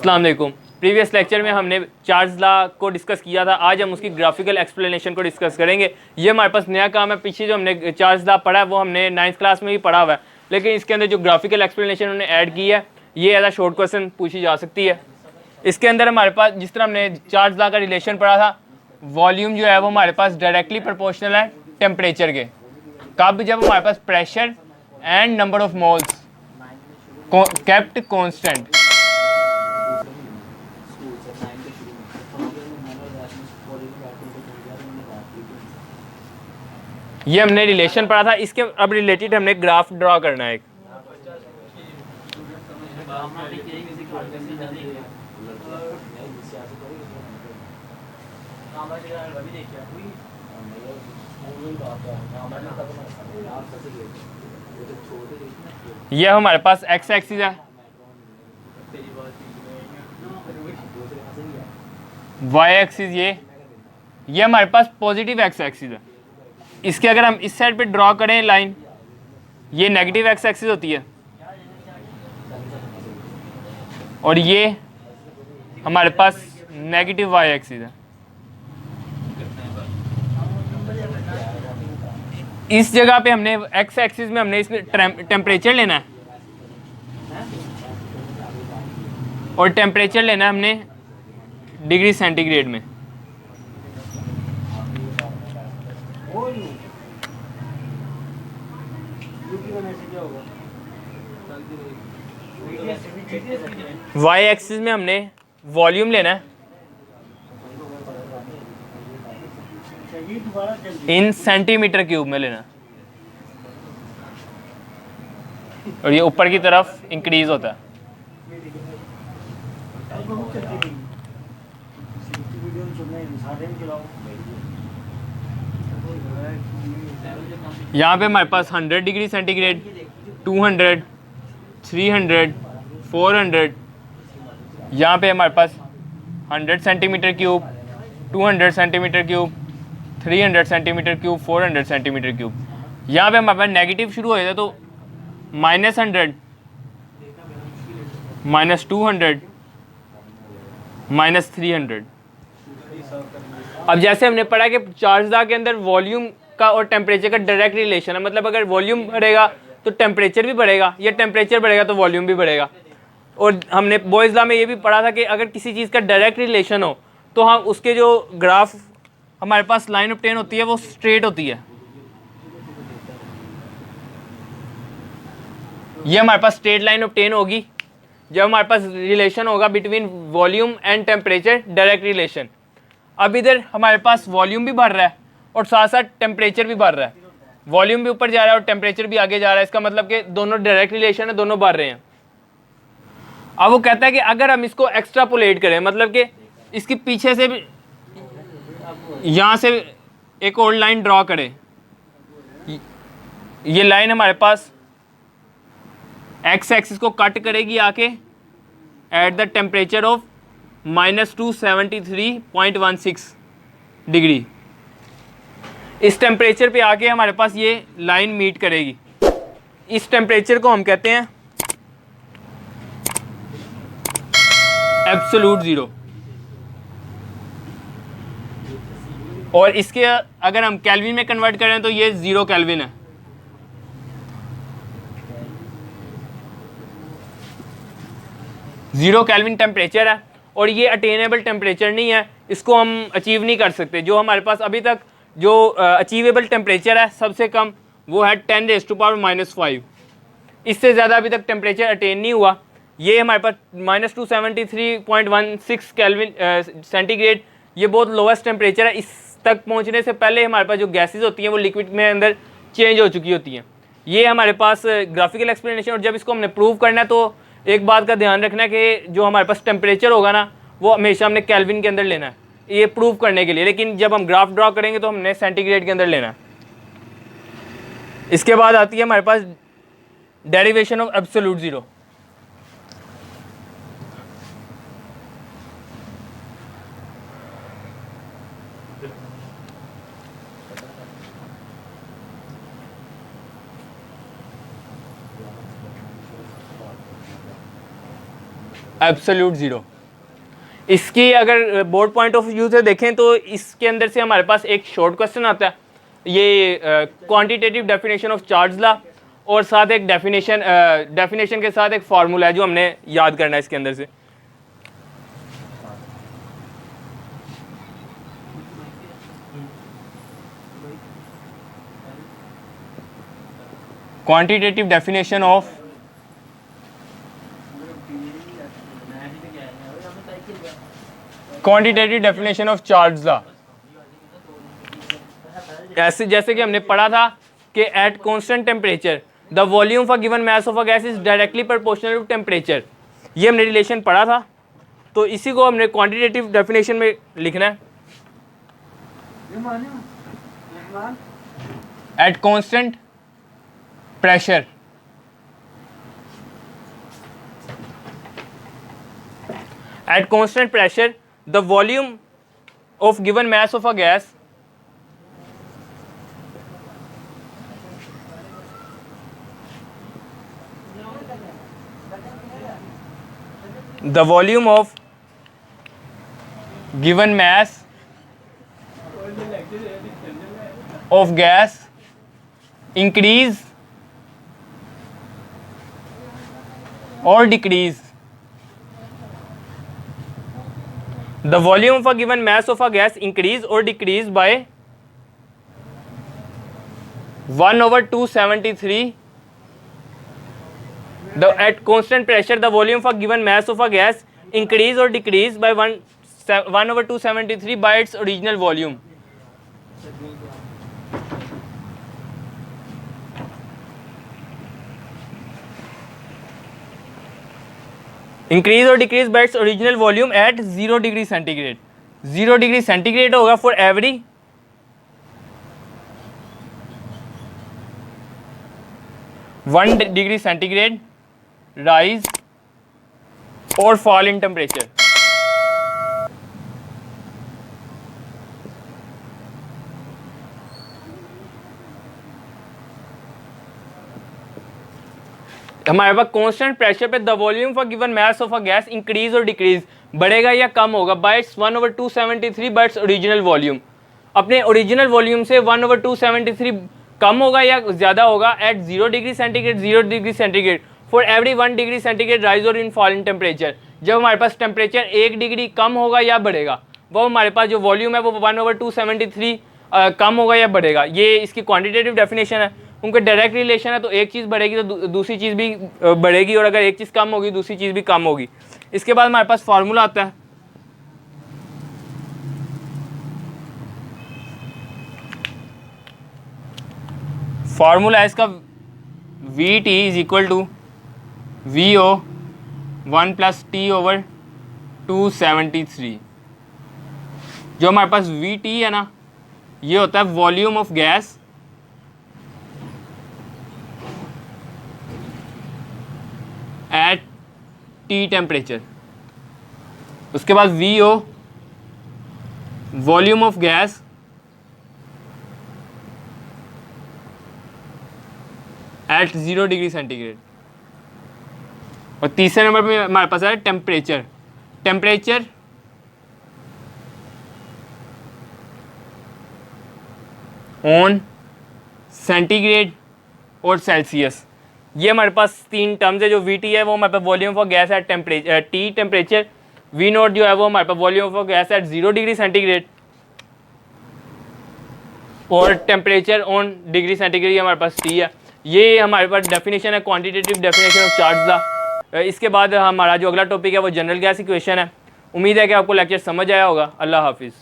अस्सलाम वालेकुम। Previous lecture में हमने चार्ल्स लॉ को डिस्कस किया था। आज हम उसकी ग्राफिकल एक्सप्लेनेशन को डिस्कस करेंगे। ये हमारे पास नया काम है। पीछे जो हमने चार्ल्स लॉ पढ़ा है वो हमने 9th क्लास में भी पढ़ा हुआ है, लेकिन इसके अंदर जो ग्राफिकल एक्सप्लेनेशन उन्होंने ऐड की है ये एज अ शॉर्ट क्वेश्चन पूछी जा सकती है। इसके अंदर हमारे पास जिस तरह हमने चार्ल्स लॉ का रिलेशन पढ़ा था, वॉल्यूम जो है वो हमारे पास डायरेक्टली प्रोपोर्शनल है टेम्परेचर के। कब? जब हमारे पास pressure and number of moles kept constant. ये हमने रिलेशन पढ़ा था। इसके अब रिलेटेड हमने ग्राफ ड्रॉ करना है। ये हमारे पास एक्स एक्सिस है, वाई एक्सिस ये हमारे पास पॉजिटिव एक्स एक्सिस है। इसके अगर हम इस साइड पे ड्रॉ करें लाइन, ये नेगेटिव एक्स एक्सिस होती है और ये हमारे पास नेगेटिव वाई एक्सिस है। इस जगह पे हमने एक्स एक्सिस में हमने इसमें टेम्परेचर लेना है और टेम्परेचर लेना है हमने डिग्री सेंटीग्रेड में। वाई एक्सिस में हमने वॉल्यूम लेना है इन सेंटीमीटर क्यूब में लेना, और ये ऊपर की तरफ इंक्रीज होता है। यहाँ पे हमारे पास 100 डिग्री सेंटीग्रेड, 200, 300, 400, यहाँ पे हमारे पास 100 centimetre cube, 200 centimetre cube, 300 centimetre cube, 400 centimetre cube. यहाँ पे हमारे पास नेगेटिव शुरू हो जाता है तो -100, -200, -300। अब जैसे हमने पढ़ा कि चार्ल्स लॉ के अंदर वॉल्यूम का और टेम्परेचर का डायरेक्ट रिलेशन है, मतलब अगर वॉल्यूम बढ़ेगा तो टेम्परेचर भी बढ़ेगा या टेम्परेचर बढ़ेगा तो वॉल्यूम भी बढ़ेगा। और हमने बॉयज़ लॉ में ये भी पढ़ा था कि अगर किसी चीज़ का डायरेक्ट रिलेशन हो तो हम उसके जो ग्राफ हमारे पास लाइन ऑब्टेन होती है वो स्ट्रेट होती है। ये हमारे पास स्ट्रेट लाइन ऑब्टेन होगी जब हमारे पास रिलेशन होगा between volume and temperature, direct relation. अब इधर हमारे पास वॉल्यूम भी बढ़ रहा है और साथ साथ टेम्परेचर भी बढ़ रहा है। वॉल्यूम भी ऊपर जा रहा है और टेम्परेचर भी आगे जा रहा है। इसका मतलब कि दोनों डायरेक्ट रिलेशन है, दोनों बढ़ रहे हैं। अब वो कहता है कि अगर हम इसको एक्स्ट्रापोलेट करें, मतलब कि इसके पीछे से भी यहाँ से एक और लाइन ड्रॉ करें, ये लाइन हमारे पास एक्स एक्सिस को कट करेगी आके at the temperature of -273.16 degree. इस टेम्परेचर पे आके हमारे पास ये लाइन मीट करेगी। इस टेम्परेचर को हम कहते हैं एब्सोल्यूट ज़ीरो। और इसके अगर हम केल्विन में कन्वर्ट करें तो ये 0 केल्विन है। ज़ीरो केल्विन टेम्परेचर है और ये अटेनेबल टेम्परेचर नहीं है, इसको हम अचीव नहीं कर सकते। जो हमारे पास अभी तक जो अचीवेबल टेम्परेचर है सबसे कम वो है 10⁻⁻⁵। इससे ज़्यादा अभी तक टेम्परेचर अटेन नहीं हुआ। ये हमारे पास -273.16 केल्विन सेंटीग्रेड, ये बहुत लोवेस्ट टेम्परेचर है। इस तक पहुंचने से पहले हमारे पास जो गैसेस होती हैं वो लिक्विड में अंदर चेंज हो चुकी होती हैं। ये हमारे पास ग्राफिकल एक्सप्लेनेशन। और जब इसको हमने प्रूव करना है तो एक बात का ध्यान रखना है कि जो हमारे पास टेम्परेचर होगा ना वो हमेशा हमने केल्विन के अंदर लेना है ये प्रूव करने के लिए, लेकिन जब हम ग्राफ ड्रॉ करेंगे तो हमने सेंटीग्रेड के अंदर लेना है। इसके बाद आती है हमारे पास derivation of absolute zero. Absolute zero. इसकी अगर बोर्ड पॉइंट ऑफ व्यू से देखें तो इसके अंदर से हमारे पास एक शॉर्ट क्वेश्चन आता है, ये quantitative definition of Charles law, और साथ एक डेफिनेशन के साथ एक फार्मूला है जो हमने याद करना है इसके अंदर से। Quantitative definition of Charles law, ऐसे जैसे कि हमने पढ़ा था कि at constant temperature the volume for given mass of a gas is directly proportional to temperature. ये हमने रिलेशन पढ़ा था, तो इसी को हमने क्वांटिटेटिव डेफिनेशन में लिखना है। At constant pressure the volume of given mass of a gas increase or decrease. The volume of a given mass of a gas increase or decrease by 1/273. At constant pressure, the volume of a given mass of a gas increase or decrease by 1/273 by its original volume. Increase और decrease by its original volume at 0 degree centigrade. 0 degree centigrade होगा for every 1 degree centigrade rise और fall in temperature. हमारे पास constant pressure पे the volume for given mass of a gas increase और decrease, बढ़ेगा या कम होगा by its 1/273 by its original volume. अपने ओरिजिनल वॉल्यूम से 1/273 कम होगा या ज़्यादा होगा at 0 degree centigrade. 0 degree centigrade for every 1 degree centigrade rise और इन फॉल इन टेम्परेचर। जब हमारे पास टेम्परेचर 1 डिग्री कम होगा या बढ़ेगा, वो हमारे पास जो वॉल्यूम है वो 1/273 कम होगा या बढ़ेगा। ये इसकी क्वान्टिटेटिव डेफिनेशन है। उनका डायरेक्ट रिलेशन है, तो एक चीज़ बढ़ेगी तो दूसरी चीज़ भी बढ़ेगी, और अगर एक चीज़ कम होगी दूसरी चीज़ भी कम होगी। इसके बाद हमारे पास फार्मूला आता है, फार्मूला है इसका V T is equal to V O 1 + T/273। जो हमारे पास वी टी है ना, ये होता है volume of gas at T temperature. उसके बाद V O volume of gas at 0 degree centigrade. और तीसरे नंबर पे हमारे पास है टेम्परेचर। टेम्परेचर ऑन सेंटीग्रेड और सेल्सियस। ये हमारे पास 3 टर्म्स है। जो वी टी है वो हमारे पास volume of gas at T temperature, V not जो है वो हमारे पास volume of gas at 0 degree centigrade, और टेम्परेचर ऑन डिग्री सेंटीग्रेड ये हमारे पास टी है। ये हमारे पास डेफिनेशन है quantitative definition of Charles law. इसके बाद हमारा जो अगला टॉपिक है वो जनरल गैस इक्वेशन है। उम्मीद है कि आपको लेक्चर समझ आया होगा। अल्लाह हाफिज़।